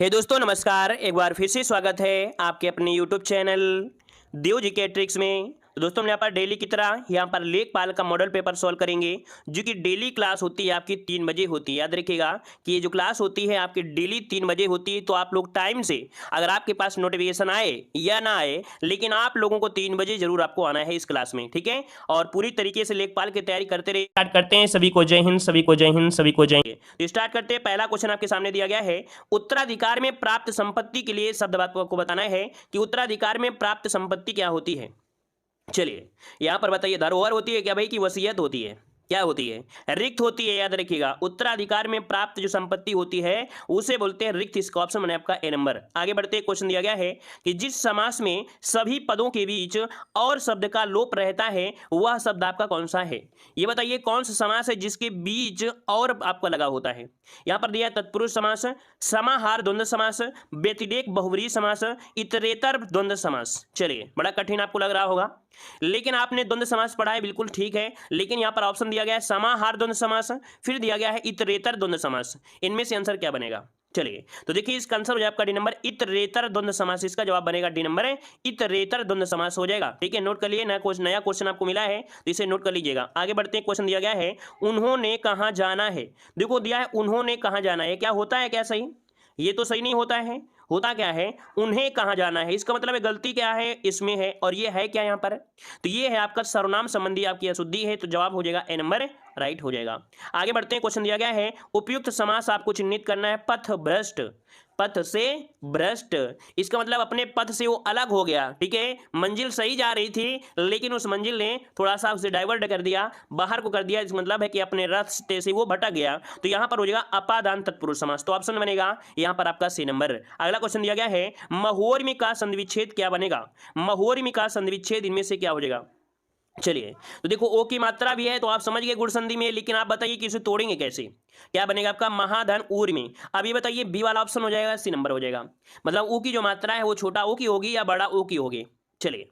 हे दोस्तों नमस्कार। एक बार फिर से स्वागत है आपके अपने यूट्यूब चैनल देव जी के ट्रिक्स में। तो दोस्तों हम यहाँ पर डेली की तरह यहाँ पर लेखपाल का मॉडल पेपर सॉल्व करेंगे, जो कि डेली क्लास होती है आपकी 3 बजे होती है। याद रखिएगा कि ये जो क्लास होती है आपकी डेली 3 बजे होती है। तो आप लोग टाइम से, अगर आपके पास नोटिफिकेशन आए या ना आए, लेकिन आप लोगों को 3 बजे जरूर आपको आना है इस क्लास में, ठीक है। और पूरी तरीके से लेखपाल की तैयारी करते रहिए। स्टार्ट करते हैं। सभी को जय हिंद, सभी को जय हिंद, सभी को जय हिंद। तो स्टार्ट करते हैं। पहला क्वेश्चन आपके सामने दिया गया है, उत्तराधिकार में प्राप्त संपत्ति के लिए शब्द आपको बताना है कि उत्तराधिकार में प्राप्त संपत्ति क्या होती है। चलिए यहां पर बताइए, धरोहर होती है क्या भाई, कि वसीयत होती है, क्या होती है? रिक्त होती है। याद रखिएगा उत्तराधिकार में प्राप्त जो संपत्ति होती है उसे बोलते हैं रिक्त। इसका ऑप्शन बने आपका ए नंबर। आगे बढ़ते क्वेश्चन दिया गया है कि जिस समास में सभी पदों के बीच और शब्द का लोप रहता है वह शब्द आपका कौन सा है। ये बताइए कौन सा समास है जिसके बीच और आपका लगा होता है। यहां पर दिया है तत्पुरुष समास, समाहार द्वंद्व समास, व्यतिरेक बहुव्रीहि समास, इतरेतर द्वंद्व समास। चलिए बड़ा कठिन आपको लग रहा होगा, लेकिन आपने द्वंद्व समास पढ़ा है, बिल्कुल ठीक है। लेकिन यहां पर ऑप्शन दिया गया है समाहार द्वंद्व समास, फिर दिया गया है इतरेतर द्वंद्व समास। इनमें से आंसर क्या बनेगा? चलिए तो देखिए इसका आंसर हो जाएगा आपका डी नंबर इतरेतर द्वंद्व समास। इसका जवाब बनेगा डी नंबर है इतरेतर द्वंद्व समास हो जाएगा। ठीक है, नोट कर लिए। नया क्वेश्चन आपको मिला है तो इसे नोट कर लीजिएगा। आगे बढ़ते हैं। क्वेश्चन दिया गया है उन्होंने कहां जाना है। देखो दिया है उन्होंने कहां जाना है, क्या होता है, क्या सही? ये तो सही नहीं होता है। होता क्या है, उन्हें कहां जाना है। इसका मतलब है गलती क्या है इसमें है, और ये है क्या यहाँ पर, तो ये है आपका सर्वनाम संबंधी आपकी अशुद्धि है। तो जवाब हो जाएगा ए नंबर, राइट हो जाएगा। आगे बढ़ते हैं। क्वेश्चन दिया गया है उपयुक्त समास आपको चिन्हित करना है। पथ भ्रष्ट, पथ से भ्रष्ट, इसका मतलब अपने पथ से वो अलग हो गया। ठीक है, मंजिल सही जा रही थी लेकिन उस मंजिल ने थोड़ा सा उसे डाइवर्ट कर दिया, बाहर को कर दिया। इसका मतलब है कि अपने रास्ते से वो भटक गया। तो यहां पर हो जाएगा अपादान तत्पुरुष समास। तो ऑप्शन बनेगा यहां पर आपका सी नंबर। अगला क्वेश्चन दिया गया है महोर्मी का संधिविच्छेद क्या बनेगा। महोर्मी का संधिविच्छेद इनमें से क्या हो जाएगा। चलिए तो देखो ओ की मात्रा भी है तो आप समझ गए गुण संधि में, लेकिन आप बताइए कि इसे तोड़ेंगे कैसे। क्या बनेगा आपका महाधन ऊर में। अब ये बताइए बी वाला ऑप्शन हो जाएगा, सी नंबर हो जाएगा। मतलब ऊ की जो मात्रा है वो छोटा ओ की होगी या बड़ा ओ की होगी। चलिए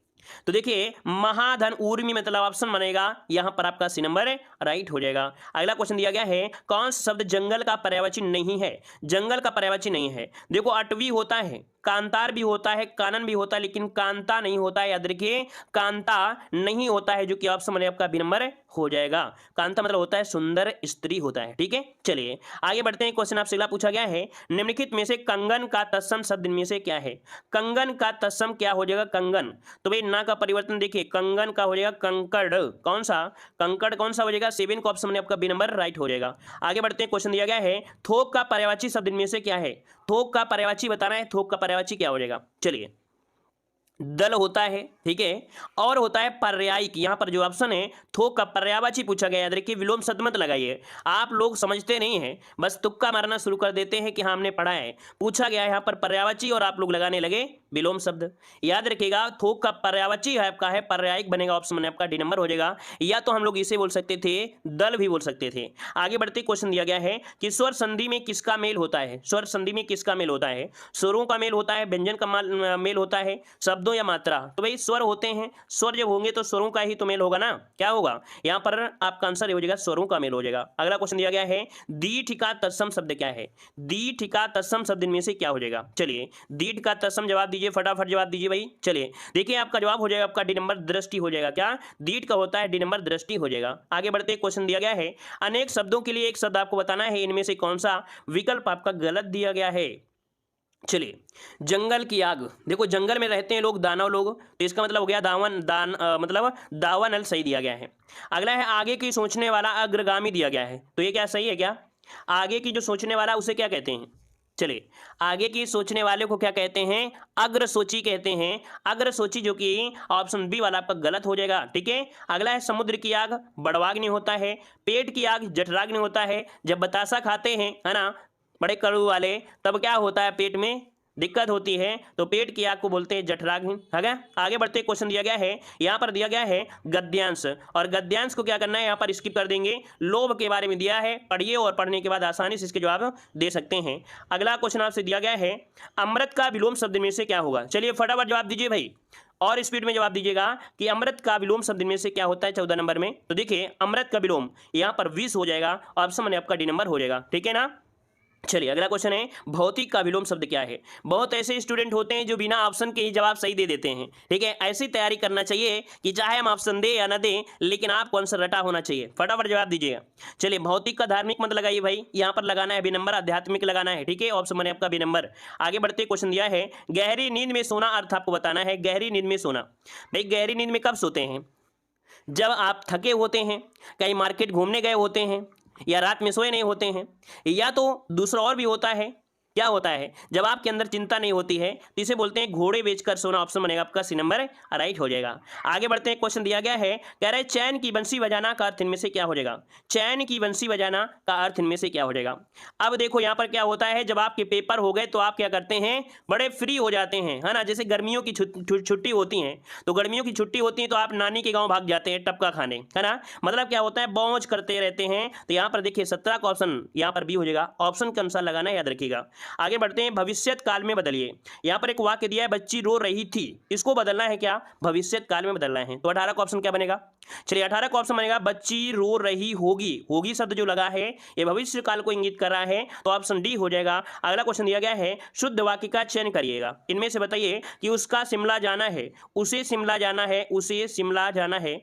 तो देखिए महाधन ऊर्मी मतलब ऑप्शन बनेगा यहां पर आपका सी नंबर राइट हो जाएगा। अगला क्वेश्चन दिया गया है कौन सा शब्द जंगल का पर्यायवाची नहीं है। जंगल का पर्यायवाची नहीं है। देखो अटवी होता है, कांतार भी होता है, कानन भी होता है, लेकिन कांता नहीं होता है। याद रखिए कांता नहीं होता है, जो कि ऑप्शन बने आपका बी नंबर हो जाएगा। कांता मतलब होता है सुंदर स्त्री होता है। ठीक है, चलिए आगे बढ़ते हैं। क्वेश्चन आपसे अगला पूछा गया है निम्नलिखित में से कंगन का तत्सम शब्द में से क्या है। कंगन का तत्सम क्या हो जाएगा, कंगन। तो भाई ना का परिवर्तन देखिए, कंगन का हो जाएगा कंकड़। कौन सा कंकड़, कौन सा हो जाएगा, 7 का ऑप्शन में आपका बी नंबर राइट हो जाएगा। आगे बढ़ते हैं। क्वेश्चन दिया गया है थोक का पर्यायवाची शब्द में से क्या है। थोक का पर्यायवाची बताना है, थोक का पर्यायवाची क्या हो जाएगा। चलिए दल होता है, ठीक है, और होता है पर्यायिक। यहां पर जो ऑप्शन है थोक का पर्यायवाची पूछा गया। याद रखिए विलोम शब्द मत लगाइए, आप लोग समझते नहीं हैं, बस तुक्का मारना शुरू कर देते हैं कि हाँ हमने पढ़ा है। पूछा गया यहां पर पर्यायवाची और आप लोग लगाने लगे विलोम शब्द। याद रखिएगा थोक का पर्यायवाची है आपका है पर्यायिक बनेगा, ऑप्शन में आपका डी नंबर हो जाएगा। या तो हम लोग इसे बोल सकते थे, दल भी बोल सकते थे। आगे बढ़ते क्वेश्चन दिया गया है कि स्वर संधि में किसका मेल होता है। स्वर संधि में किसका मेल होता है। स्वरों का मेल होता है, व्यंजन का मेल होता है, शब्दों या मात्रा। तो भाई स्वर होते हैं, स्वर जब होंगे तो स्वरों का ही तो मेल होगा ना। क्या होगा यहां पर आपका आंसर हो जाएगा स्वरों का मेल हो जाएगा। अगला क्वेश्चन दिया गया है दीर्घ का तत्सम शब्द क्या है। दीर्घ का तत्सम शब्द इनमें से क्या हो जाएगा। चलिए दीर्घ का तत्सम जवाब दीजिए, फटाफट जवाब दीजिए भाई। चलिए देखिए आपका जवाब हो जाएगा आपका डी नंबर दृष्टि हो जाएगा। क्या दीर्घ का होता है, डी नंबर दृष्टि हो जाएगा। आगे बढ़ते क्वेश्चन दिया गया है अनेक शब्दों के लिए एक शब्द आपको बताना है, इनमें से कौन सा विकल्प आपका गलत दिया गया है। चलिए जंगल की आग, देखो जंगल में रहते हैं लोग, दानव लोग, तो इसका मतलब हो गया मतलब दावानल सही दिया गया है। अगला है आगे की सोचने वाला अग्रगामी दिया गया है, तो ये क्या सही है क्या। आगे की जो सोचने वाला उसे क्या कहते हैं। चलिए आगे की सोचने वाले को क्या कहते हैं, अग्रसोची कहते हैं। अग्रसोची जो कि ऑप्शन बी वाला आपका गलत हो जाएगा। ठीक है, अगला है समुद्र की आग बड़वाग्नि होता है, पेट की आग जठराग्नि होता है। जब बतासा खाते हैं है ना बड़े कड़ू वाले, तब क्या होता है पेट में दिक्कत होती है, तो पेट की आग को बोलते हैं जठराग्नि। है क्या। आगे बढ़ते क्वेश्चन दिया गया है, यहां पर दिया गया है गद्यांश, और गद्यांश को क्या करना है यहां पर स्किप कर देंगे। लोभ के बारे में दिया है, पढ़िए और पढ़ने के बाद आसानी से इसके जवाब दे सकते हैं। अगला क्वेश्चन आपसे दिया गया है अमृत का विलोम शब्द में से क्या होगा। चलिए फटाफट जवाब दीजिए भाई, और स्पीड में जवाब दीजिएगा कि अमृत का विलोम शब्द में से क्या होता है 14 नंबर में। तो देखिए अमृत का विलोम यहां पर विष हो जाएगा, ऑप्शन में आपका डी नंबर हो जाएगा। ठीक है ना। चलिए अगला क्वेश्चन है, भौतिक का विलोम शब्द क्या है। बहुत ऐसे स्टूडेंट होते हैं जो बिना ऑप्शन के ही जवाब सही दे देते हैं, ठीक है। ऐसी तैयारी करना चाहिए कि चाहे हम ऑप्शन दे या ना दें, लेकिन आपको आंसर रटा होना चाहिए। फटाफट जवाब दीजिएगा। चलिए, भौतिक का धार्मिक मत लगाइए भाई, यहाँ पर लगाना है विनम्र, आध्यात्मिक लगाना है, ठीक है। ऑप्शन बने आपका विनम्र। आगे बढ़ते, क्वेश्चन दिया है, गहरी नींद में सोना, अर्थ आपको बताना है। गहरी नींद में सोना, भाई गहरी नींद में कब सोते हैं? जब आप थके होते हैं, कहीं मार्केट घूमने गए होते हैं, या रात में सोए नहीं होते हैं, या तो दूसरा और भी होता है। क्या होता है? जब आपके अंदर चिंता नहीं होती है, तो इसे बोलते हैं घोड़े बेचकर सोना। ऑप्शन बनेगा आपका सी नंबर राइट हो जाएगा। आगे बढ़ते हैं, क्वेश्चन दिया गया है, कह रहे हैं चैन की बंसी बजाना का अर्थ इनमें से क्या हो जाएगा। चैन की बंसी बजाना का अर्थ इनमें से क्या हो जाएगा। अब देखो यहाँ पर क्या होता है, जब आपके पेपर हो गए तो आप क्या करते हैं, बड़े फ्री हो जाते हैं, है ना। जैसे गर्मियों की छुट्टी होती है, तो गर्मियों की छुट्टी होती है तो आप नानी के गाँव भाग जाते हैं टपका खाने, है ना। मतलब क्या होता है, मौज करते रहते हैं। तो यहाँ पर देखिए 17 का ऑप्शन यहाँ पर बी हो जाएगा। ऑप्शन के अनुसार लगाना, याद रखिएगा। आगे बढ़ते हैं, भविष्यत काल में बदलिए। यहाँ पर एक वाक्य दिया है, बच्ची रो रही थी, इसको बदलना है क्या, भविष्यत काल में बदलना है। तो 18 का ऑप्शन क्या बनेगा। चलिए 18 का ऑप्शन बनेगा बच्ची रो रही होगी। होगी शब्द जो लगा है ये भविष्य काल को इंगित कर रहा है, तो ऑप्शन डी हो जाएगा। अगला क्वेश्चन दिया गया है, शुद्ध वाक्य का चयन करिएगा। इनमें से बताइए कि उसका शिमला जाना है, उसे शिमला जाना है, उसे शिमला जाना है।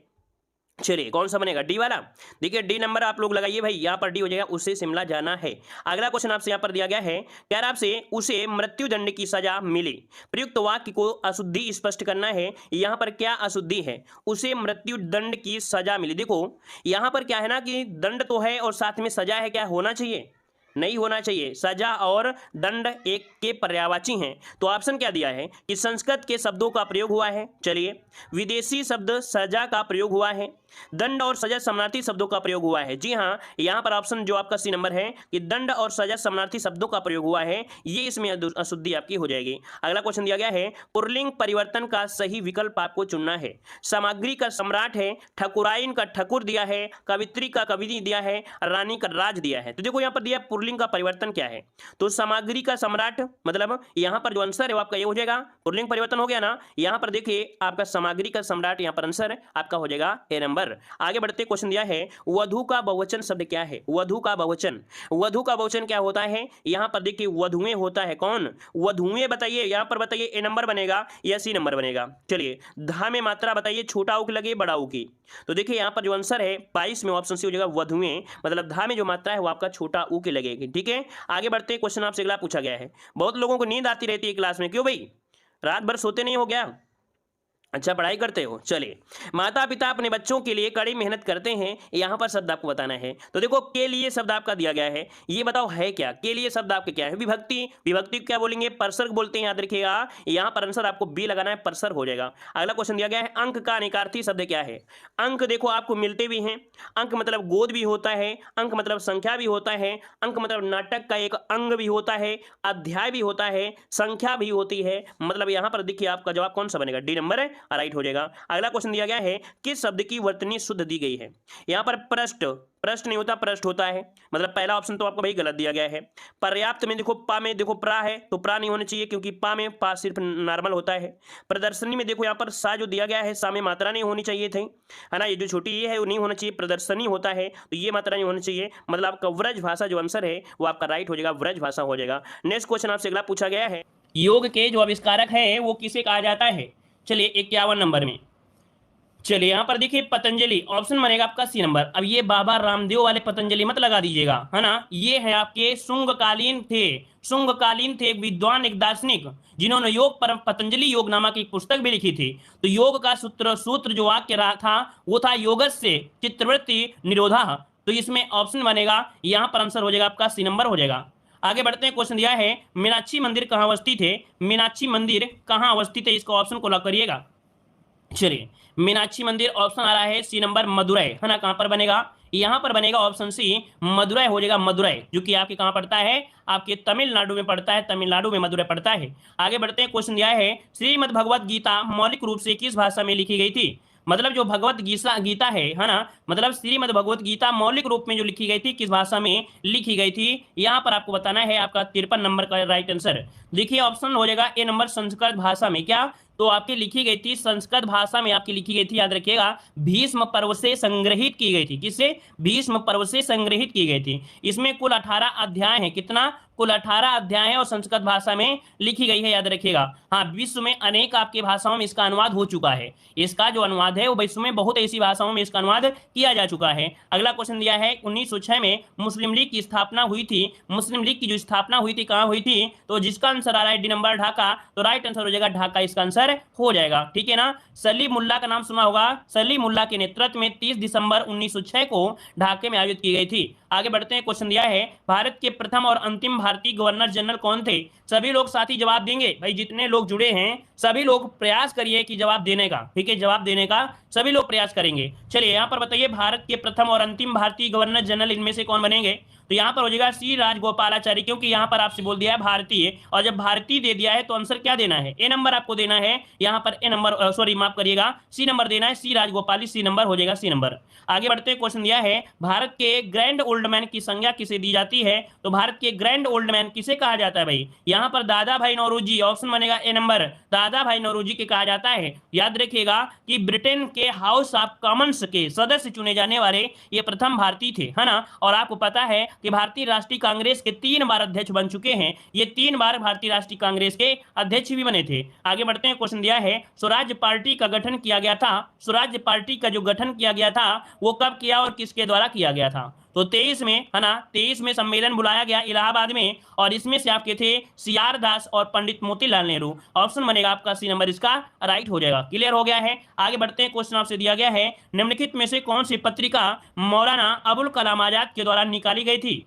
चलिए कौन सा बनेगा, डी वाला। देखिए डी नंबर आप लोग लगाइए भाई, यहाँ पर डी हो जाएगा, उसे शिमला जाना है। अगला क्वेश्चन आपसे यहाँ पर दिया गया है, कह रहा आपसे उसे मृत्युदंड की सजा मिली। प्रयुक्त वाक्य को अशुद्धि स्पष्ट करना है। यहाँ पर क्या अशुद्धि है, उसे मृत्युदंड की सजा मिली। देखो यहाँ पर क्या है ना कि दंड तो है और साथ में सजा है, क्या होना चाहिए, नहीं होना चाहिए। सजा और दंड एक के पर्यायवाची हैं। तो ऑप्शन क्या दिया है कि संस्कृत के शब्दों का प्रयोग हुआ है। चलिए, विदेशी शब्द सजा का प्रयोग हुआ है, दंड और सजा समानार्थी शब्दों का प्रयोग हुआ है। जी हाँ, यहाँ पर ऑप्शन जो आपका सी नंबर है कि दंड और सजा समानार्थी शब्दों का प्रयोग हुआ है, ये इसमें अशुद्धि आपकी हो जाएगी। अगला क्वेश्चन दिया गया है, पुल्लिंग परिवर्तन का सही विकल्प आपको चुनना है। सामग्री का सम्राट है, ठकुराइन का ठकुर दिया है, कवित्री का कविनी दिया है, रानी का राज दिया है। तो देखो यहाँ पर दिया पुल्लिंग का परिवर्तन क्या है, तो सामग्री का सम्राट, मतलब यहाँ पर जो आंसर है वो आपका ये हो जाएगा, पुल्लिंग परिवर्तन हो गया ना। यहाँ पर देखिए आपका सामग्री का सम्राट, यहाँ पर आंसर आपका हो जाएगा ए नंबर। आगे बढ़ते, क्वेश्चन दिया है, वधु का बहुवचन शब्द क्या है। वधु का बहुवचन, वधु का बहुवचन क्या होता है, यहाँ पर देखिए वधुएं होता है। कौन, वधुएं, बताइए यहाँ पर बताइए, ए नंबर बनेगा या सी नंबर बनेगा। चलिए, धा में मात्रा बताइए, छोटा ऊ की लगे बड़ा ऊ की। तो देखिए यहाँ पर जो आंसर है 22 में ऑप्शन सी हो जाएगा वधुएं, मतलब धा में जो मात्रा है वो आपका छोटा ऊ की लगेगी। ठीक है, आगे बढ़ते, क्वेश्चन आपसे अगला पूछा गया है, बहुत लोगों को नींद आती रहती है क्लास में, क्यों भाई, रात भर सोते नहीं हो क्या, अच्छा पढ़ाई करते हो। चलिए, माता पिता अपने बच्चों के लिए कड़ी मेहनत करते हैं, यहाँ पर शब्द आपको बताना है। तो देखो के लिए शब्द आपका दिया गया है, ये बताओ है क्या, के लिए शब्द आपके क्या है, विभक्ति। विभक्ति क्या बोलेंगे, परसर्ग बोलते हैं, याद रखिएगा। यहाँ पर आंसर आपको बी लगाना है, परसर्ग हो जाएगा। अगला क्वेश्चन दिया गया है, अंक का अनेकार्थी शब्द क्या है। अंक देखो आपको मिलते भी हैं, अंक मतलब गोद भी होता है, अंक मतलब संख्या भी होता है, अंक मतलब नाटक का एक अंग भी होता है, अध्याय भी होता है, संख्या भी होती है। मतलब यहाँ पर देखिए आपका जवाब कौन सा बनेगा, डी नंबर है, राइट हो जाएगा। अगला क्वेश्चन दिया गया है, किस शब्द की वर्तनी शुद्ध दी गई है। यहाँ पर पृष्ठ, पृष्ठ नहीं होता, पृष्ठ होता है, मतलब पहला ऑप्शन तो आपको भाई गलत दिया गया है। पर्याप्त में देखो पा में देखो प्रा है, तो प्रा नहीं होना चाहिए क्योंकि पा में पा सिर्फ नॉर्मल होता है। प्रदर्शनी में देखो यहाँ पर सा जो दिया गया है, सा में मात्रा नहीं होनी चाहिए थी, है ना। ये जो छोटी ये है वो नहीं होना चाहिए, प्रदर्शनी होता है तो ये मात्रा नहीं होनी चाहिए। मतलब आपका व्रज भाषा जो आंसर है वो आपका राइट हो जाएगा, व्रज भाषा हो जाएगा। नेक्स्ट क्वेश्चन आपसे अगला पूछा गया है, योग के जो आविष्कारक है वो किसे कहा जाता है। चलिए 51 नंबर में, चलिए यहाँ पर देखिए पतंजलि, ऑप्शन बनेगा आपका सी नंबर। अब ये बाबा रामदेव वाले पतंजलि मत लगा दीजिएगा, है ना। ये है आपके शुंगकालीन थे, शुंगकालीन थे एक विद्वान, एक दार्शनिक, जिन्होंने योग पर पतंजलि योग नामक एक पुस्तक भी लिखी थी। तो योग का सूत्र जो वाक्य रहा था वो था योगस्य चित्तवृत्ति निरोधा। तो इसमें ऑप्शन बनेगा, यहाँ पर आंसर हो जाएगा आपका सी नंबर हो जाएगा। आगे बढ़ते हैं, क्वेश्चन दिया है, मीनाक्षी मंदिर कहाँ अवस्थित है। मीनाक्षी मंदिर कहाँ अवस्थित है, इसका ऑप्शन को लॉक करिएगा। चलिए, मीनाक्षी मंदिर ऑप्शन आ रहा है सी नंबर, मदुरै, है ना। कहां पर बनेगा, यहां पर बनेगा ऑप्शन सी, मदुरै हो जाएगा। मदुरै जो कि आपके कहां पड़ता है, आपके तमिलनाडु में पड़ता है, तमिलनाडु में मदुरै पड़ता है। आगे बढ़ते हैं, क्वेश्चन दिया है, श्रीमद् भगवत गीता मौलिक रूप से किस भाषा में लिखी गई थी। मतलब जो भगवत गीता है ना, मतलब श्रीमद् भगवत गीता मौलिक रूप में जो लिखी गई थी किस भाषा में लिखी गई थी, यहाँ पर आपको बताना है। आपका 53 नंबर का राइट आंसर देखिए ऑप्शन हो जाएगा ए नंबर, संस्कृत भाषा में। क्या तो आपकी लिखी गई थी संस्कृत भाषा में, आपकी लिखी गई थी, याद रखिएगा, भीष्म पर्व से संग्रहित की गई थी। किससे? भीष्म पर्व से संग्रहित की गई थी। इसमें कुल 18 अध्याय हैं। कितना? कुल 18 अध्याय हैं और संस्कृत भाषा में लिखी गई है, याद रखिएगा। हाँ, विश्व में अनेक आपकी भाषाओं में इसका अनुवाद हो चुका है। इसका जो अनुवाद है वो विश्व में बहुत ऐसी भाषाओं में इसका अनुवाद किया जा चुका है। अगला क्वेश्चन दिया है, 1906 में मुस्लिम लीग की स्थापना हुई थी। मुस्लिम लीग की जो स्थापना हुई थी, कहां हुई थी? तो जिसका आंसर आ रहा है डी नंबर, ढाका। तो राइट आंसर हो जाएगा ढाका, इसका आंसर हो जाएगा। ठीक है ना। सलीमुल्लाह का नाम सुना होगा। सलीमुल्लाह के नेतृत्व में 30 दिसंबर 1906 को ढाके में आयोजित की गई थी। आगे बढ़ते हैं। क्वेश्चन दिया है, भारत के प्रथम और अंतिम भारतीय गवर्नर जनरल कौन थे? सभी लोग साथी जवाब देंगे भाई, जितने लोग जुड़े हैं सभी लोग प्रयास करिए कि जवाब देने का। ठीक है, जवाब देने का सभी लोग प्रयास करेंगे। चलिए यहां पर बताइए, भारत के प्रथम और अंतिम भारतीय गवर्नर जनरल इनमें से कौन बनेंगे? तो यहां पर हो जाएगा सी राजगोपालाचारी, क्योंकि यहां पर आपसे बोल दिया है भारतीय, और जब भारतीय दे दिया है तो आंसर क्या देना है? ए नंबर आपको देना है। यहां पर ए नंबर, सॉरी माफ करिएगा, सी नंबर देना है। सी राजगोपाली, सी नंबर हो जाएगा, सी नंबर। आगे बढ़ते हैं। क्वेश्चन दिया है, भारत के ग्रैंड ओल्ड मैन की संज्ञा किसे दी जाती है? तो भारत के ग्रैंड ओल्ड मैन किसे कहा जाता है भाई? यहां पर दादा भाई नौरोजी, ऑप्शन बनेगा ए नंबर, दादा भाई नौरोजी के कहा जाता है। याद रखिएगा कि ब्रिटेन के हाउस ऑफ कॉमन्स के सदस्य चुने जाने वाले ये प्रथम भारतीय थे, है ना। और आपको पता है कि भारतीय राष्ट्रीय कांग्रेस के 3 बार अध्यक्ष बन चुके हैं। ये 3 बार भारतीय राष्ट्रीय कांग्रेस के अध्यक्ष भी बने थे। आगे बढ़ते हैं। क्वेश्चन दिया है, स्वराज्य पार्टी का गठन किया गया था। स्वराज्य पार्टी का जो गठन किया गया था वो कब किया और किसके द्वारा किया गया था? तो 23 में, है ना, 23 में सम्मेलन बुलाया गया इलाहाबाद में, और इसमें से आपके थे सीआर दास और पंडित मोतीलाल नेहरू। ऑप्शन बनेगा आपका सी नंबर, इसका राइट हो जाएगा। क्लियर हो गया है। आगे बढ़ते हैं। क्वेश्चन आपसे दिया गया है, निम्नलिखित में से कौन सी पत्रिका मौलाना अबुल कलाम आजाद के द्वारा निकाली गई थी?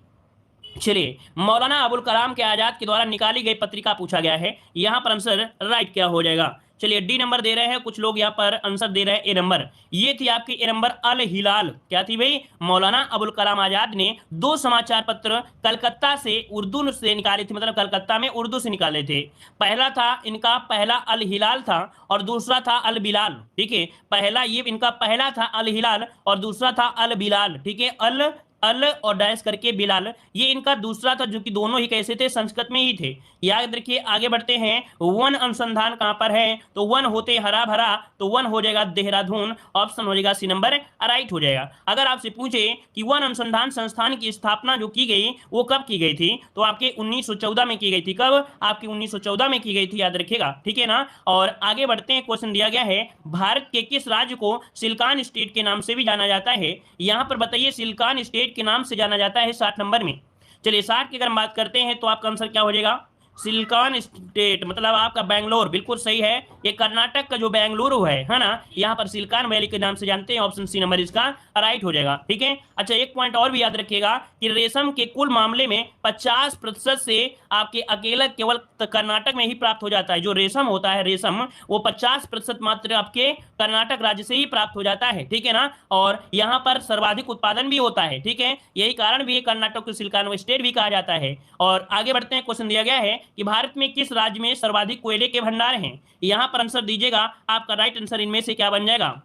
चलिए, मौलाना अबुल कलाम के आजाद के द्वारा निकाली गई पत्रिका पूछा गया है। यहां पर आंसर राइट क्या हो जाएगा? चलिए, डी नंबर दे रहे हैं कुछ लोग, यहां पर आंसर दे रहे हैं ए नंबर। ये थी आपकी ए नंबर, अल हिलाल। क्या थी भाई? मौलाना अबुल कलाम आजाद ने 2 समाचार पत्र कलकत्ता से उर्दू से निकाले थे, मतलब कलकत्ता में उर्दू से निकाले थे। पहला था इनका, पहला अल हिलाल था और दूसरा था अल बिलाल। ठीक है, पहला ये इनका पहला था अल हिलाल और दूसरा था अल बिलाल। ठीक है, अल अल और डैश करके बिलाल, ये इनका दूसरा था, जो कि दोनों ही कैसे थे? संस्कृत में ही थे। याद रखिए। आगे बढ़ते हैं। वन अनुसंधान कहां पर है? तो वन होते हरा भरा, तो वन हो जाएगा देहरादून। ऑप्शन हो जाएगा सी नंबर, राइट हो जाएगा। अगर आपसे पूछे कि वन अनुसंधान संस्थान की स्थापना जो की गई वो कब की गई थी, तो आपके 1914 में की गई थी। कब? आपकी 1914 में की गई थी, याद रखिएगा। ठीक है ना। और आगे बढ़ते हैं। क्वेश्चन दिया गया है, भारत के किस राज्य को सिलिकॉन स्टेट के नाम से भी जाना जाता है? यहां पर बताइए, सिलिकॉन स्टेट के नाम से जाना जाता है 60 नंबर में। चलिए, 60 की अगर हम बात करते हैं तो आपका आंसर क्या हो जाएगा? सिलिकॉन स्टेट मतलब आपका बेंगलोर, बिल्कुल सही है। ये कर्नाटक का जो बेंगलुरु है ना, यहाँ पर सिलिकॉन वैली के नाम से जानते हैं। ऑप्शन सी नंबर इसका राइट हो जाएगा। ठीक है। अच्छा, एक पॉइंट और भी याद रखिएगा कि रेशम के कुल मामले में 50% से आपके अकेला केवल कर्नाटक में ही प्राप्त हो जाता है। जो रेशम होता है, रेशम, वो 50% मात्र आपके कर्नाटक राज्य से ही प्राप्त हो जाता है। ठीक है ना। और यहाँ पर सर्वाधिक उत्पादन भी होता है। ठीक है, यही कारण भी कर्नाटक को सिलिकॉन स्टेट भी कहा जाता है। और आगे बढ़ते हैं। क्वेश्चन दिया गया है कि भारत में किस राज्य में सर्वाधिक कोयले के भंडार हैं? यहां पर आंसर दीजिएगा। आपका राइट आंसर इनमें से क्या बन जाएगा?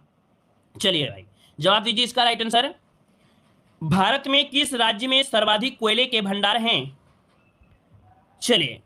चलिए भाई, जवाब दीजिए इसका राइट आंसर। भारत में किस राज्य में सर्वाधिक कोयले के भंडार हैं? चलिए,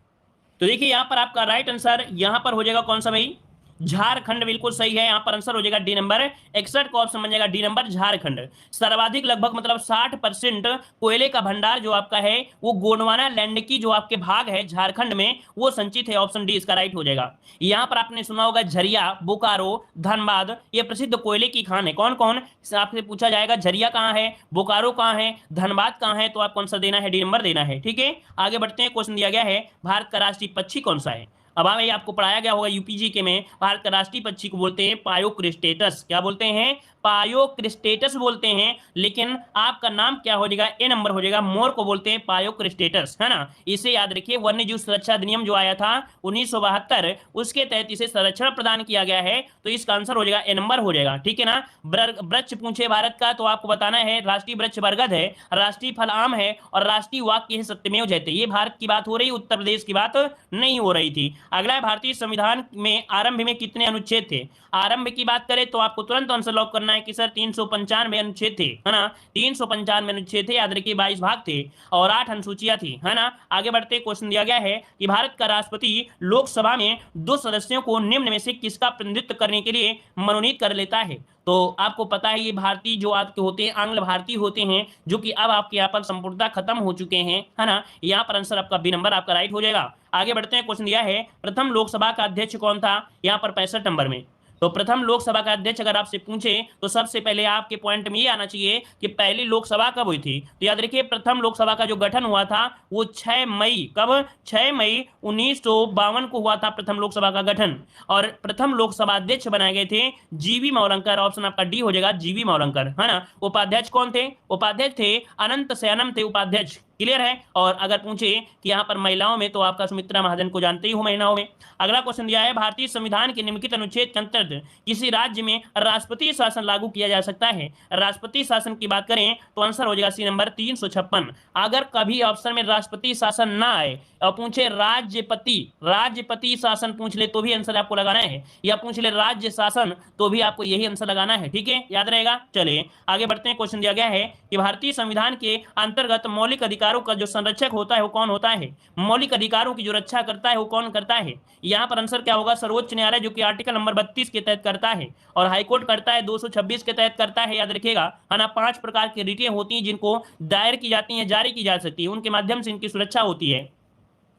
तो देखिए यहां पर आपका राइट आंसर यहां पर हो जाएगा कौन सा भाई? झारखंड, बिल्कुल सही है। यहां पर आंसर हो जाएगा डी नंबर, 61 का ऑप्शन बन जाएगा डी नंबर, झारखंड। सर्वाधिक लगभग मतलब 60% कोयले का भंडार जो आपका है वो गोंडवाना लैंड की जो आपके भाग है झारखंड में वो संचित है। ऑप्शन डी इसका राइट हो जाएगा। यहां पर आपने सुना होगा झरिया, बोकारो, धनबाद, ये प्रसिद्ध कोयले की खान है। कौन कौन? आपसे पूछा जाएगा झरिया कहां है, बोकारो कहां है, धनबाद कहां है, तो आपको आंसर देना है, डी नंबर देना है। ठीक है, आगे बढ़ते हैं। क्वेश्चन दिया गया है, भारत का राष्ट्रीय पक्षी कौन सा है? अब भाई आपको पढ़ाया गया होगा यूपीजी के में, भारत का राष्ट्रीय पक्षी को बोलते हैं पायोक्रिस्टेटस। क्या बोलते हैं? पायोक्रिस्टेटस बोलते हैं। लेकिन आपका नाम क्या हो जाएगा? ए नंबर हो जाएगा, मोर को बोलते हैं पायोक्रिस्टेटस, है ना। इसे याद रखिए। वन्य जीव सुरक्षा अधिनियम जो आया था 1972, उसके तहत इसे संरक्षण प्रदान किया गया है, तो इसका आंसर हो जाएगा ए नंबर हो जाएगा। ठीक है ना। वृक्ष पूछे भारत का, तो आपको बताना है राष्ट्रीय वृक्ष बरगद है, राष्ट्रीय फल आम है और राष्ट्रीय वाक्य है सत्यमेव जयते। ये भारत की बात हो रही, उत्तर प्रदेश की बात नहीं हो रही थी। अगला है, भारतीय संविधान में आरंभ में कितने अनुच्छेद थे? आरंभ की बात करें तो आपको तुरंत आंसर लॉक करना है कि सर 395 अनुच्छेद थे, है ना, 395 अनुच्छेद थे, याद रखिए 22 भाग थे और 8 अनुसूचियां थी, है ना। आगे बढ़ते क्वेश्चन दिया गया है कि भारत का राष्ट्रपति लोकसभा में 2 सदस्यों को निम्न में से किसका प्रतिनिधित्व करने के लिए मनोनीत कर लेता है। तो आपको पता है ये भारतीय जो आपके होते हैं आंग्ल भारतीय होते हैं, जो कि अब आपके यहाँ पर संपूर्णतः खत्म हो चुके हैं, है ना। यहाँ पर आंसर आपका बी नंबर आपका राइट हो जाएगा। आगे बढ़ते हैं, क्वेश्चन दिया है प्रथम लोकसभा का अध्यक्ष कौन था, यहाँ पर 65 नंबर में। तो प्रथम लोकसभा का अध्यक्ष अगर आपसे पूछे तो सबसे पहले आपके पॉइंट में ये आना चाहिए कि पहली लोकसभा कब हुई थी। तो याद रखिए प्रथम लोकसभा का जो गठन हुआ था वो 6 मई, कब, 6 मई 1952 को हुआ था प्रथम लोकसभा का गठन। और प्रथम लोकसभा अध्यक्ष बनाए गए थे जीवी मावलंकर, ऑप्शन आपका डी हो जाएगा, जीवी मावलंकर, है ना। उपाध्यक्ष कौन थे, उपाध्यक्ष थे अनंत शयनम थे उपाध्यक्ष, क्लियर है। और अगर पूछे कि यहाँ पर महिलाओं में तो आपका सुमित्रा महाजन को जानते ही हो महिलाओं में। अगला क्वेश्चन दिया है भारतीय संविधान के निम्नलिखित अनुच्छेद के अंतर्गत किसी राज्य में राष्ट्रपति शासन लागू किया जा सकता है। राष्ट्रपति शासन की बात करें तो आंसर हो जाएगा सी नंबर 356। अगर कभी ऑप्शन में राष्ट्रपति शासन ना आए और पूछे राज्यपति शासन पूछ ले तो भी आंसर आपको लगाना है, या पूछ ले राज्य शासन तो भी आपको यही आंसर लगाना है, ठीक है, याद रहेगा। चलिए आगे बढ़ते हैं, क्वेश्चन दिया गया है कि भारतीय संविधान के अंतर्गत मौलिक अधिकारों का जो संरक्षक होता है वो कौन होता है। मौलिक अधिकारों की जो रक्षा करता है वो कौन करता है। यहाँ पर आंसर क्या होगा, सर्वोच्च न्यायालय, जो कि आर्टिकल नंबर 32 के तहत करता है, और हाईकोर्ट करता है 226 के तहत करता है, याद रखिएगा, है ना। 5 प्रकार की रिटें होती हैं जिनको दायर की जाती हैं, जारी की जा सकती है, उनके माध्यम से इनकी सुरक्षा होती है।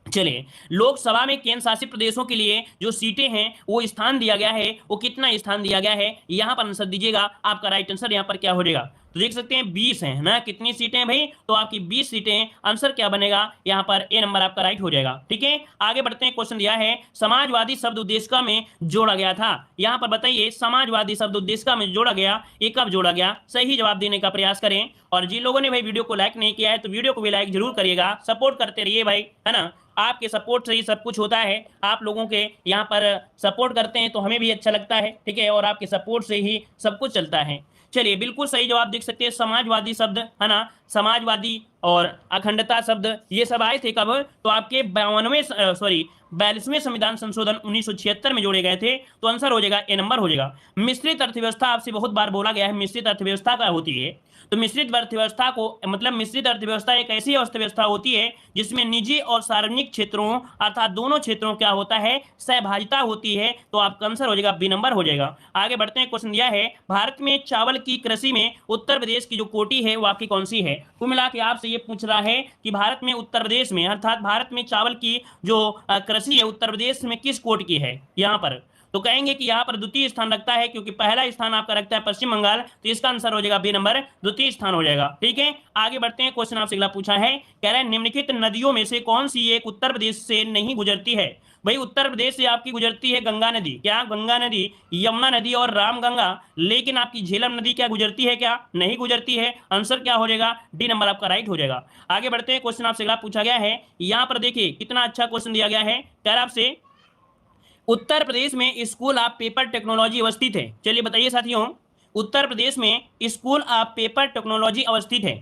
चलिए लोकसभा में केंद्र शासित प्रदेशों के लिए जो सीटें हैं वो स्थान दिया गया है, वो कितना स्थान दिया गया है, यहां पर आंसर दीजिएगा। आपका राइट आंसर यहां पर क्या हो जाएगा, तो देख सकते हैं 20 है ना, कितनी सीटें हैं भाई, तो आपकी 20 सीटें, आंसर क्या बनेगा यहां पर ए नंबर आपका राइट हो जाएगा, ठीक है। आगे बढ़ते हैं, क्वेश्चन दिया है समाजवादी शब्द उद्देशिका में जोड़ा गया था। यहां पर बताइए समाजवादी शब्द उद्देशिका में जोड़ा गया, ये कब जोड़ा गया, सही जवाब देने का प्रयास करें। और जिन लोगों ने भाई वीडियो को लाइक नहीं किया है तो वीडियो को भी लाइक जरूर करिएगा, सपोर्ट करते रहिए भाई, है ना। आपके सपोर्ट से ही सब कुछ होता है, आप लोगों के यहाँ पर सपोर्ट करते हैं तो हमें भी अच्छा लगता है, ठीक है, और आपके सपोर्ट से ही सब कुछ चलता है। चलिए बिल्कुल सही जवाब देख सकते हैं, समाजवादी शब्द, है ना, समाजवादी और अखंडता शब्द ये सब आए थे कब, तो आपके 42वें संविधान संशोधन 1976 में जोड़े गए थे। तो आंसर हो जाएगा ए नंबर हो जाएगा। मिश्रित अर्थव्यवस्था आपसे बहुत बार बोला गया है, मिश्रित अर्थव्यवस्था क्या होती है। तो मिश्रित अर्थव्यवस्था को मतलब मिश्रित अर्थव्यवस्था एक ऐसी अर्थव्यवस्था होती है जिसमें निजी और सार्वजनिक क्षेत्रों अर्थात दोनों क्षेत्रों क्या होता है, सहभागिता होती है। तो आपका आंसर हो जाएगा बी नंबर हो जाएगा। आगे बढ़ते हैं, क्वेश्चन दिया है भारत में चावल की कृषि में उत्तर प्रदेश की जो कोटि है वो आपकी कौन सी है। कुल मिला के आपसे ये पूछ रहा है कि भारत में उत्तर प्रदेश में अर्थात भारत में चावल की जो कृषि है उत्तर प्रदेश में किस कोट की है। यहाँ पर तो कहेंगे कि यहाँ पर द्वितीय स्थान रखता है, क्योंकि पहला स्थान आपका रखता है पश्चिम बंगाल, तो इसका आंसर हो जाएगा बी नंबर, द्वितीय स्थान हो जाएगा, ठीक है। आगे बढ़ते हैं, क्वेश्चन आपसे अगला पूछा है, कह रहा है निम्नलिखित नदियों में से कौन सी एक उत्तर प्रदेश से नहीं गुजरती है। भाई उत्तर प्रदेश से आपकी गुजरती है गंगा नदी, क्या गंगा नदी, यमुना नदी और रामगंगा, लेकिन आपकी झेलम नदी क्या गुजरती है, क्या नहीं गुजरती है। आंसर क्या हो जाएगा, डी नंबर आपका राइट हो जाएगा। आगे बढ़ते हैं, क्वेश्चन आपसे अगला पूछा गया है, यहाँ पर देखिए कितना अच्छा क्वेश्चन दिया गया है, कह रहा आपसे उत्तर प्रदेश में स्कूल ऑफ पेपर टेक्नोलॉजी अवस्थित है। चलिए बताइए साथियों, उत्तर प्रदेश में स्कूल ऑफ पेपर टेक्नोलॉजी अवस्थित है,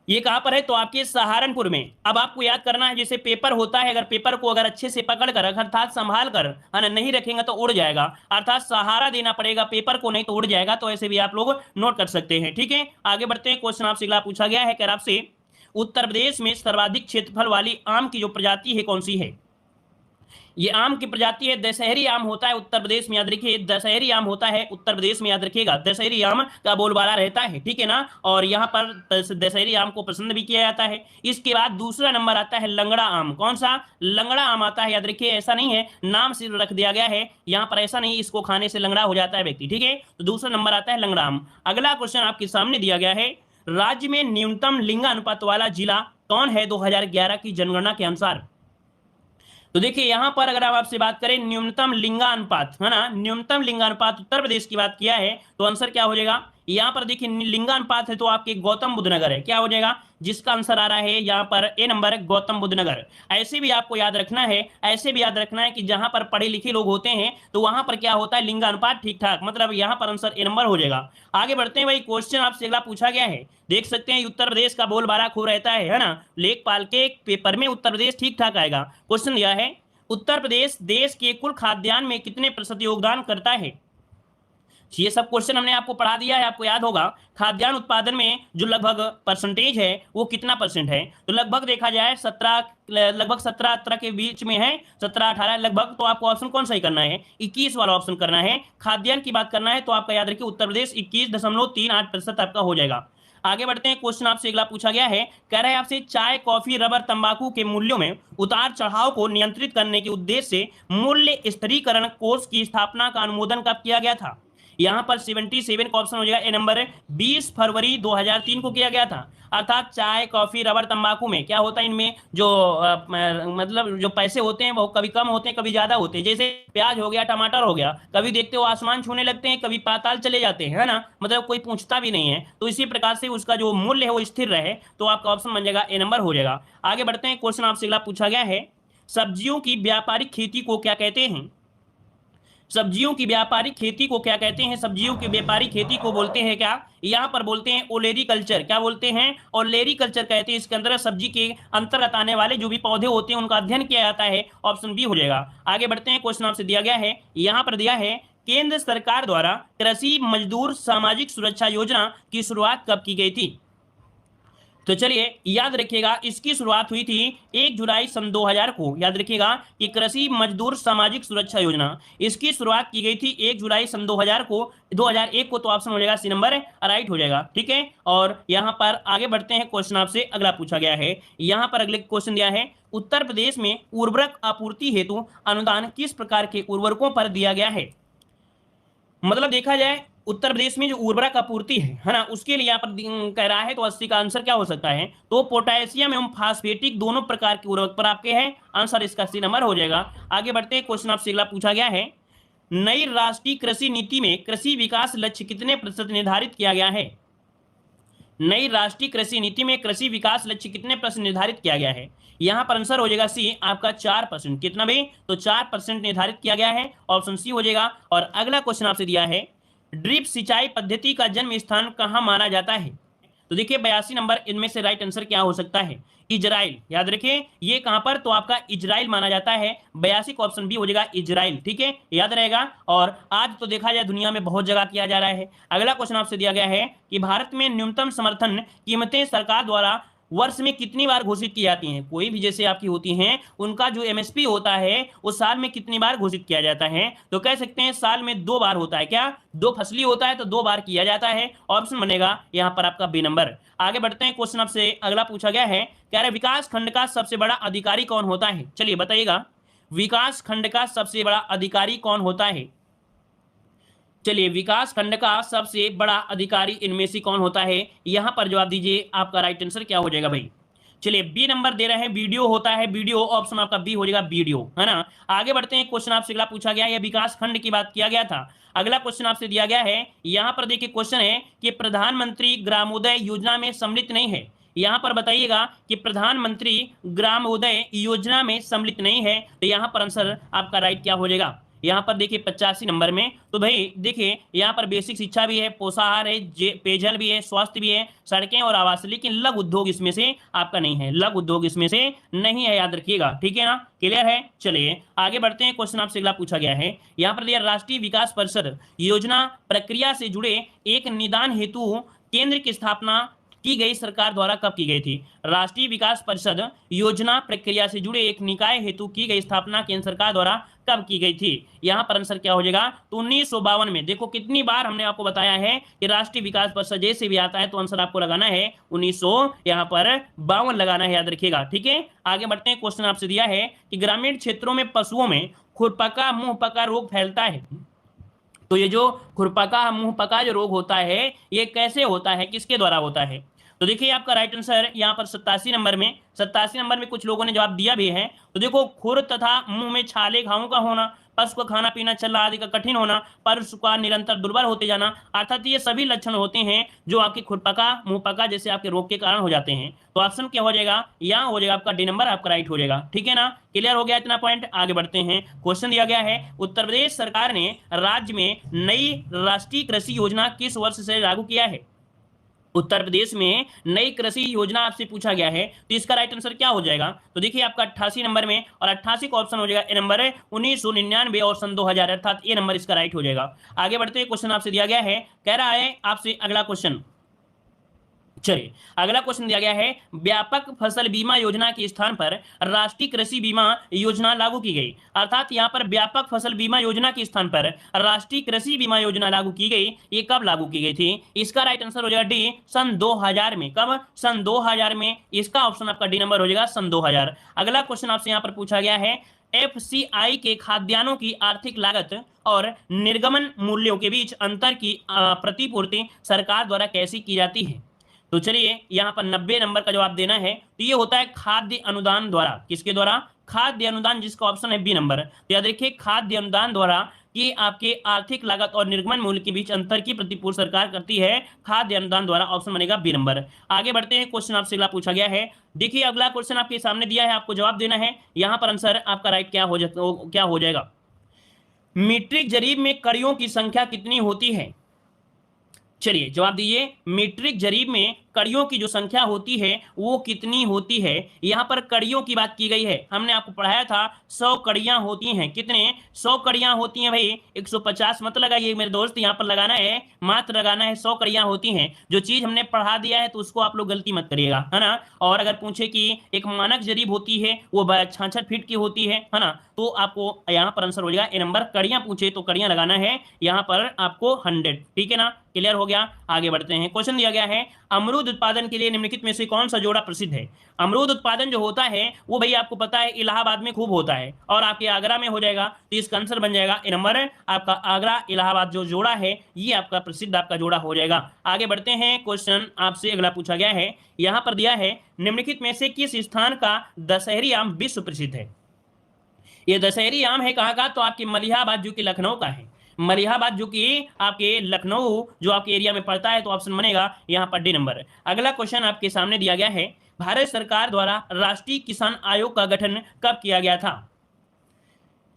ये कहां पर है, तो आपके सहारनपुर में। अब आपको याद करना है जैसे पेपर होता है, अगर पेपर को अगर अच्छे से पकड़ कर अर्थात संभाल कर है ना नहीं रखेंगे तो उड़ जाएगा, अर्थात सहारा देना पड़ेगा पेपर को, नहीं तो उड़ जाएगा। तो ऐसे भी आप लोग नोट कर सकते हैं, ठीक है। आगे बढ़ते हैं, क्वेश्चन आपसे अगला पूछा गया है, कह आपसे उत्तर प्रदेश में सर्वाधिक क्षेत्रफल वाली आम की जो प्रजाति है कौन सी है। ये आम की प्रजाति है, दशहरी आम होता है उत्तर प्रदेश में, याद रखिए दशहरी आम होता है उत्तर प्रदेश में, याद रखिएगा दशहरी आम का बोलबाला रहता है, ठीक है ना। और यहाँ पर दशहरी आम को पसंद भी किया जाता है। इसके बाद दूसरा नंबर आता है लंगड़ा आम, कौन सा, लंगड़ा आम आता है, याद रखिए ऐसा नहीं है नाम सिर्फ रख दिया गया है, यहाँ पर ऐसा नहीं इसको खाने से लंगड़ा हो जाता है व्यक्ति, ठीक है। तो दूसरा नंबर आता है लंगड़ा आम। अगला क्वेश्चन आपके सामने दिया गया है, राज्य में न्यूनतम लिंगानुपात वाला जिला कौन है 2011 की जनगणना के अनुसार। तो देखिए यहां पर अगर आपसे बात करें न्यूनतम लिंगानुपात, है ना, न्यूनतम लिंगानुपात उत्तर प्रदेश की बात किया है, तो आंसर क्या हो जाएगा, यहां पर देखिए लिंगानुपात है तो आपके गौतम बुद्ध नगर है, क्या हो जाएगा, जिसका आंसर आ रहा है यहां पर ए नंबर गौतम बुद्ध नगर। ऐसे भी आपको याद रखना है, ऐसे भी याद रखना है कि जहां पर पढ़े लिखे लोग होते हैं तो वहां पर क्या होता है लिंगानुपात ठीक ठाक, मतलब यहां पर आंसर ए नंबर हो जाएगा। आगे बढ़ते हैं भाई, क्वेश्चन आपसे अगला पूछा गया है, देख सकते हैं उत्तर प्रदेश का बोलबाला खूब रहता है ना, लेखपाल के पेपर में उत्तर प्रदेश ठीक ठाक आएगा। क्वेश्चन दिया है उत्तर प्रदेश देश के कुल खाद्यान्न में कितने प्रतिशत योगदान करता है। ये सब क्वेश्चन हमने आपको पढ़ा दिया है, आपको याद होगा। खाद्यान्न उत्पादन में जो लगभग परसेंटेज है वो कितना परसेंट है, तो लगभग देखा जाए 17, लगभग 17-18 के बीच में है, 17-18 लगभग। तो आपको ऑप्शन कौन सा ही करना है, 21 वाला ऑप्शन करना है। खाद्यान्न की बात करना है तो आपका याद रखिए उत्तर प्रदेश 21.38% आपका हो जाएगा। आगे बढ़ते हैं, क्वेश्चन आपसे अगला पूछा गया है, कह रहा है आपसे चाय, कॉफी, रबर, तंबाकू के मूल्यों में उतार चढ़ाव को नियंत्रित करने के उद्देश्य से मूल्य स्थिरीकरण कोष की स्थापना का अनुमोदन कब किया गया था। यहां पर 77 का ऑप्शन हो जाएगा ए नंबर, 20 फरवरी 2003 को किया गया था। अर्थात चाय, कॉफी, रबर, तंबाकू में क्या होता है, इनमें जो मतलब जो पैसे होते हैं वो कभी कम होते हैं कभी ज्यादा होते हैं। जैसे प्याज हो गया, टमाटर हो गया, कभी देखते हो आसमान छूने लगते हैं, कभी पाताल चले जाते हैं, है ना, मतलब कोई पूछता भी नहीं है। तो इसी प्रकार से उसका जो मूल्य है वो स्थिर रहे, तो आपका ऑप्शन बन जाएगा ए नंबर हो जाएगा। आगे बढ़ते हैं, क्वेश्चन आपसे अगला पूछा गया है, सब्जियों की व्यापारिक खेती को क्या कहते हैं। सब्जियों की व्यापारिक खेती को क्या कहते हैं, सब्जियों की व्यापारिक खेती को बोलते हैं क्या, यहाँ पर बोलते हैं ओलेरी कल्चर। क्या बोलते हैं, ओलेरी कल्चर कहते हैं। इसके अंदर सब्जी के अंतर्गत आने वाले जो भी पौधे होते हैं उनका अध्ययन किया जाता है, ऑप्शन बी हो जाएगा। आगे बढ़ते हैं, क्वेश्चन आपसे दिया गया है, यहाँ पर दिया है केंद्र सरकार द्वारा कृषि मजदूर सामाजिक सुरक्षा योजना की शुरुआत कब की गई थी। तो चलिए याद रखिएगा, इसकी शुरुआत हुई थी 1 जुलाई सन 2000 को। याद रखिएगा कि कृषि मजदूर सामाजिक सुरक्षा योजना, इसकी शुरुआत की गई थी 1 जुलाई सन 2000 को, 2001 को। तो ऑप्शन हो जाएगा सी नंबर, राइट हो जाएगा, ठीक है। और यहां पर आगे बढ़ते हैं, क्वेश्चन आपसे अगला पूछा गया है, यहां पर अगले क्वेश्चन दिया है, उत्तर प्रदेश में उर्वरक आपूर्ति हेतु अनुदान किस प्रकार के उर्वरकों पर दिया गया है। मतलब देखा जाए उत्तर प्रदेश में जो उर्वरक आपूर्ति है ना, उसके लिए यहाँ पर कह रहा है, तो 80 का आंसर क्या हो सकता है, तो पोटेशियम एवं फास्फेटिक दोनों प्रकार के उर्वरक पर आपके हैं, आंसर इसका सी नंबर हो जाएगा। आगे बढ़ते हैं, क्वेश्चन आपसे अगला पूछा गया है, नई राष्ट्रीय कृषि नीति में कृषि विकास लक्ष्य कितने प्रतिशत निर्धारित किया गया है। नई राष्ट्रीय कृषि नीति में कृषि विकास लक्ष्य कितने प्रतिशत निर्धारित किया गया है, यहां पर आंसर हो जाएगा सी आपका 4%। कितना भी, तो 4% निर्धारित किया गया है, ऑप्शन सी हो जाएगा। और अगला क्वेश्चन आपसे दिया है, ड्रिप सिंचाई पद्धति का जन्म स्थान कहां माना जाता है। तो देखिए 82 नंबर, इनमें से राइट आंसर क्या हो सकता है, इजराइल। याद रखिए ये कहां पर, तो आपका इजराइल माना जाता है, 82 का ऑप्शन बी हो जाएगा इजराइल, ठीक है, याद रहेगा। और आज तो देखा जाए दुनिया में बहुत जगह किया जा रहा है। अगला क्वेश्चन आपसे दिया गया है कि भारत में न्यूनतम समर्थन कीमतें सरकार द्वारा वर्ष में कितनी बार घोषित की जाती हैं। कोई भी जैसे आपकी होती हैं, उनका जो एमएसपी होता है वो साल में कितनी बार घोषित किया जाता है, तो कह सकते हैं साल में 2 बार होता है। क्या, 2 फसली होता है तो 2 बार किया जाता है, ऑप्शन बनेगा यहाँ पर आपका बी नंबर। आगे बढ़ते हैं, क्वेश्चन आपसे अगला पूछा गया है, कह रहे विकास खंड का सबसे बड़ा अधिकारी कौन होता है। चलिए बताइएगा, विकास खंड का सबसे बड़ा अधिकारी कौन होता है। चलिए विकास खंड का सबसे बड़ा अधिकारी इनमें से कौन होता है, यहां पर जवाब दीजिए, आपका राइट आंसर क्या हो जाएगा भाई। चलिए बी नंबर दे रहे हैं, वीडियो होता है, वीडियो, ऑप्शन आपका बी हो जाएगा, वीडियो, है ना। आगे बढ़ते हैं, क्वेश्चन आपसे अगला पूछा गया है, विकास खंड की बात किया गया था। अगला क्वेश्चन आपसे दिया गया है, यहां पर देखिए क्वेश्चन है कि प्रधानमंत्री ग्रामोदय योजना में सम्मिलित नहीं है। यहां पर बताइएगा कि प्रधानमंत्री ग्रामोदय योजना में सम्मिलित नहीं है, तो यहां पर आंसर आपका राइट क्या हो जाएगा। यहाँ पर देखिए 85 नंबर में, तो भाई देखिए यहाँ पर बेसिक शिक्षा भी है, पोषाहार है, पेयजल भी है, स्वास्थ्य भी है, सड़कें और आवास, लेकिन लघु उद्योग इसमें से आपका नहीं है, लघु उद्योग इसमें से नहीं है, याद रखिएगा, ठीक है ना, क्लियर है। चलिए आगे बढ़ते हैं, क्वेश्चन आपसे अगला पूछा गया है, यहाँ पर दिया राष्ट्रीय विकास परिषद योजना प्रक्रिया से जुड़े एक निदान हेतु केंद्र की स्थापना की गई सरकार द्वारा कब की गई थी। राष्ट्रीय विकास परिषद योजना प्रक्रिया से जुड़े एक निकाय हेतु की गई स्थापना केंद्र सरकार द्वारा कब की गई थी, यहां पर आंसर क्या हो जाएगा, तो 1952 में। देखो कितनी बार हमने आपको बताया है कि राष्ट्रीय विकास परिषद जैसे भी आता है तो आंसर आपको लगाना है 1900 यहां पर 52 लगाना है, याद रखिएगा, ठीक है। आगे बढ़ते हैं, क्वेश्चन आपसे दिया है कि ग्रामीण क्षेत्रों में पशुओं में खुरपका मुंहपका रोग फैलता है। तो ये जो खुरपका मुंहपका जो रोग होता है ये कैसे होता है, किसके द्वारा होता है। तो देखिए आपका राइट आंसर यहाँ पर 87 नंबर में, 87 नंबर में कुछ लोगों ने जवाब दिया भी है। तो देखो खुर तथा मुंह में छाले घावों का होना, पशु का खाना पीना चलना आदि का कठिन होना, पशु का निरंतर दुर्बल होते जाना, अर्थात ये सभी लक्षण होते हैं जो आपके खुरपका मुंहपका जैसे आपके रोग के कारण हो जाते हैं। तो ऑप्शन क्या हो जाएगा, यहाँ हो जाएगा आपका डी नंबर, आपका राइट हो जाएगा, ठीक है ना, क्लियर हो गया इतना पॉइंट। आगे बढ़ते हैं, क्वेश्चन दिया गया है, उत्तर प्रदेश सरकार ने राज्य में नई राष्ट्रीय कृषि योजना किस वर्ष से लागू किया है। उत्तर प्रदेश में नई कृषि योजना आपसे पूछा गया है, तो इसका राइट आंसर क्या हो जाएगा? तो देखिए आपका 88 नंबर में, और 88 का ऑप्शन हो जाएगा ए नंबर है 1999 और सन 2000, अर्थात ए नंबर इसका राइट हो जाएगा। आगे बढ़ते हैं, क्वेश्चन आपसे दिया गया है, कह रहा है आपसे अगला क्वेश्चन। चलिए अगला क्वेश्चन दिया गया है, व्यापक फसल बीमा योजना के स्थान पर राष्ट्रीय कृषि बीमा योजना लागू की गई। अर्थात यहां पर व्यापक फसल बीमा योजना के स्थान पर राष्ट्रीय कृषि बीमा योजना लागू की गई। ये कब लागू की गई थी? इसका राइट आंसर हो जाएगा डी, सन 2000 में। कब? सन 2000 में। इसका ऑप्शन आपका डी नंबर हो जाएगा, सन 2000। अगला क्वेश्चन आपसे यहां पर पूछा गया है, एफसीआई के खाद्यान्नों की आर्थिक लागत और निर्गमन मूल्यों के बीच अंतर की प्रतिपूर्ति सरकार द्वारा कैसी की जाती है? तो चलिए यहाँ पर 90 नंबर का जवाब देना है। तो ये होता है खाद्य अनुदान द्वारा। किसके द्वारा? खाद्य अनुदान, जिसका ऑप्शन है बी नंबर। तो याद रखिए खाद्य अनुदान द्वारा कि आपके आर्थिक लागत और निर्गमन मूल्य के बीच अंतर की प्रतिपूर्ति सरकार करती है खाद्य अनुदान द्वारा। ऑप्शन बनेगा बी नंबर। आगे बढ़ते हैं, क्वेश्चन आपसे अगला पूछा गया है। देखिए अगला क्वेश्चन आपके सामने दिया है, आपको जवाब देना है। यहाँ पर आंसर आपका राइट क्या हो जाएगा? मीट्रिक जरीब में कड़ियों की संख्या कितनी होती है? चलिए जवाब दीजिए, मीट्रिक जरीब में कड़ियों की जो संख्या होती है वो कितनी होती है? यहां पर कड़ियों की बात की गई है। हमने आपको पढ़ाया था 100 कड़ियां होती हैं। कितने? 100 कड़ियां होती हैं भाई। 150 मत लगाइए मेरे दोस्त, यहां पर लगाना है, मात्र लगाना है 100 कड़ियां होती हैं। जो चीज हमने पढ़ा दिया है तो उसको आप लोग गलती मत करिएगा, है ना। और अगर पूछे कि एक मानक जरीब होती है वो 66 फीट की होती है ना, तो आपको यहाँ पर आंसर हो जाएगा ए नंबर। कड़ियां पूछे तो कड़ियां लगाना है यहाँ पर आपको 100। ठीक है ना, क्लियर हो गया। आगे बढ़ते हैं, क्वेश्चन दिया गया है, अमरूद उत्पादन के लिए निम्नलिखित में से कौन सा जोड़ा प्रसिद्ध है? अमरूद उत्पादन जो होता है वो भैया आपको पता है इलाहाबाद में खूब होता है, और आपके आगरा में हो जाएगा। तो इसका आंसर बन जाएगा ए नंबर। आपका आगरा इलाहाबाद जो जोड़ा है ये आपका प्रसिद्ध आपका जोड़ा हो जाएगा। आगे बढ़ते हैं, क्वेश्चन आपसे अगला पूछा गया है, यहां पर दिया है, निम्नलिखित में से किस स्थान का दशहरी आम विश्व प्रसिद्ध है? ये दशहरी आम है कहाँ का? तो आपके मलिहाबाद जो कि लखनऊ का है। मलिहाबाद जो कि आपके लखनऊ जो आपके एरिया में पड़ता है, तो ऑप्शन बनेगा यहाँ पर डी नंबर। अगला क्वेश्चन आपके सामने दिया गया है, भारत सरकार द्वारा राष्ट्रीय किसान आयोग का गठन कब किया गया था?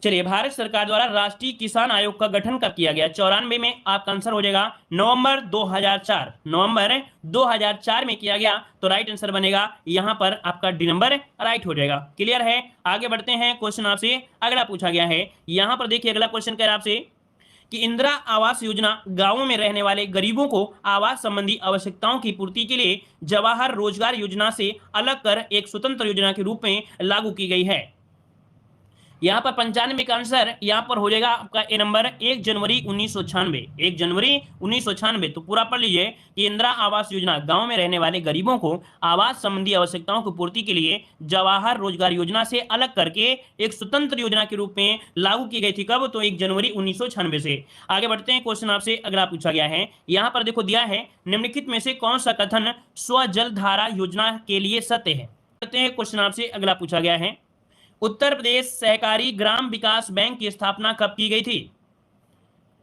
चलिए भारत सरकार द्वारा राष्ट्रीय किसान आयोग का गठन कब किया गया? 94 में। आपका आंसर हो जाएगा नवंबर 2004। नवंबर 2004 में किया गया। तो राइट आंसर बनेगा यहां पर आपका डी नंबर राइट हो जाएगा। क्लियर है। आगे बढ़ते हैं, क्वेश्चन आपसे अगला पूछा गया है। यहां पर देखिए अगला क्वेश्चन कह रहा है आपसे कि इंदिरा आवास योजना गांवों में रहने वाले गरीबों को आवास संबंधी आवश्यकताओं की पूर्ति के लिए जवाहर रोजगार योजना से अलग कर एक स्वतंत्र योजना के रूप में लागू की गई है। यहाँ पर 95 का आंसर यहाँ पर हो जाएगा आपका ए नंबर 1 जनवरी 1996। 1 जनवरी 1996। तो पूरा पढ़ लीजिए कि इंदिरा आवास योजना गांव में रहने वाले गरीबों को आवास संबंधी आवश्यकताओं की पूर्ति के लिए जवाहर रोजगार योजना से अलग करके एक स्वतंत्र योजना के रूप में लागू की गई थी। कब? तो 1 जनवरी 1996 से। आगे बढ़ते हैं, क्वेश्चन आपसे अगला पूछा गया है। यहाँ पर देखो दिया है, निम्नलिखित में से कौन सा कथन स्वजल धारा योजना के लिए सत्य है? करते हैं, क्वेश्चन आपसे अगला पूछा गया है, उत्तर प्रदेश सहकारी ग्राम विकास बैंक की स्थापना कब की गई थी?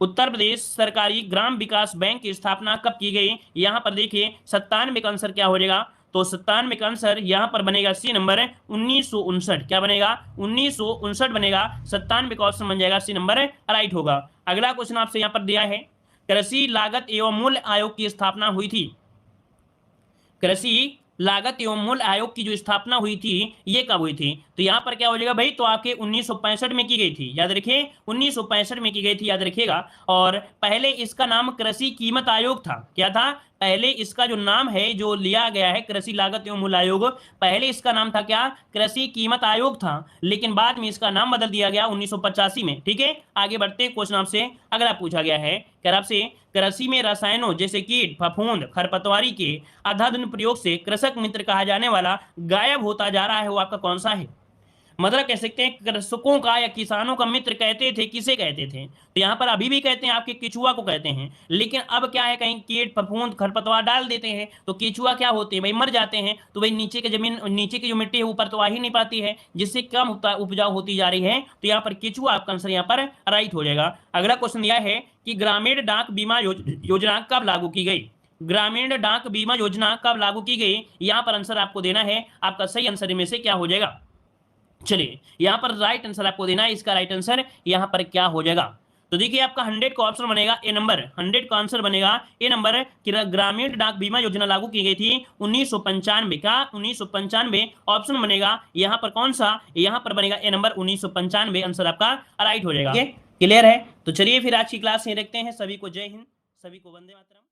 उत्तर प्रदेश सरकारी ग्राम विकास बैंक की स्थापना कब की गई? यहां पर देखिए 97 का आंसर क्या हो जाएगा? तो 97 का आंसर यहां पर बनेगा सी नंबर 1959। क्या बनेगा? 1959 बनेगा। 97 का ऑप्शन बन जाएगा सी नंबर राइट होगा। अगला क्वेश्चन आपसे यहां पर दिया है, कृषि लागत एवं मूल्य आयोग की स्थापना हुई थी। कृषि लागत एवं मूल्य आयोग की जो स्थापना हुई थी ये कब हुई थी? तो यहां पर क्या हो जाएगा भाई? तो आपके 1965 में की गई थी। याद रखिए 1965 में की गई थी, याद रखिएगा। और पहले इसका नाम कृषि कीमत आयोग था। क्या था? पहले इसका जो नाम है जो लिया गया है कृषि लागत एवं मूल्य आयोग, पहले इसका नाम था क्या? कृषि कीमत आयोग था। लेकिन बाद में इसका नाम बदल दिया गया 1985 में। ठीक है, आगे बढ़ते हैं, क्वेश्चन आपसे अगला पूछा गया है, क्या आपसे कृषि में रसायनों जैसे कीट फफूंद खरपतवारी के अत्यधिक प्रयोग से कृषक मित्र कहा जाने वाला गायब होता जा रहा है, वो आपका कौन सा है? मतलब कह सकते हैं कृषकों का या किसानों का मित्र कहते थे, किसे कहते थे? तो यहाँ पर अभी भी कहते हैं आपके केचुआ को कहते हैं। लेकिन अब क्या है, कहीं कीट फफूंद खरपतवार डाल देते हैं तो केचुआ क्या होते हैं भाई? मर जाते हैं। तो भाई नीचे की जमीन, नीचे की जो मिट्टी है ऊपर तो आ ही नहीं पाती है, जिससे कम उपजाऊ होती जा रही है। तो यहाँ पर केचुआ आपका आंसर यहाँ पर राइट हो जाएगा। अगला क्वेश्चन यह है कि ग्रामीण डाक बीमा योजना कब लागू की गई? ग्रामीण डाक बीमा योजना कब लागू की गई? यहाँ पर आंसर आपको देना है। आपका सही आंसर में से क्या हो जाएगा? चलिए यहां पर राइट आंसर आपको देना है। इसका राइट आंसर यहां पर क्या हो जाएगा? तो देखिए आपका 100 का ऑप्शन बनेगा ए नंबर, 100 का आंसर बनेगा ए नंबर। ग्रामीण डाक बीमा योजना लागू की गई थी 1995 का, 1995 ऑप्शन बनेगा यहाँ पर कौन सा, यहाँ पर बनेगा ए नंबर 1995, आंसर आपका राइट हो जाएगा। क्लियर है? तो चलिए फिर आज की क्लास ये रखते हैं। सभी को जय हिंद, सभी को वंदे मातरम।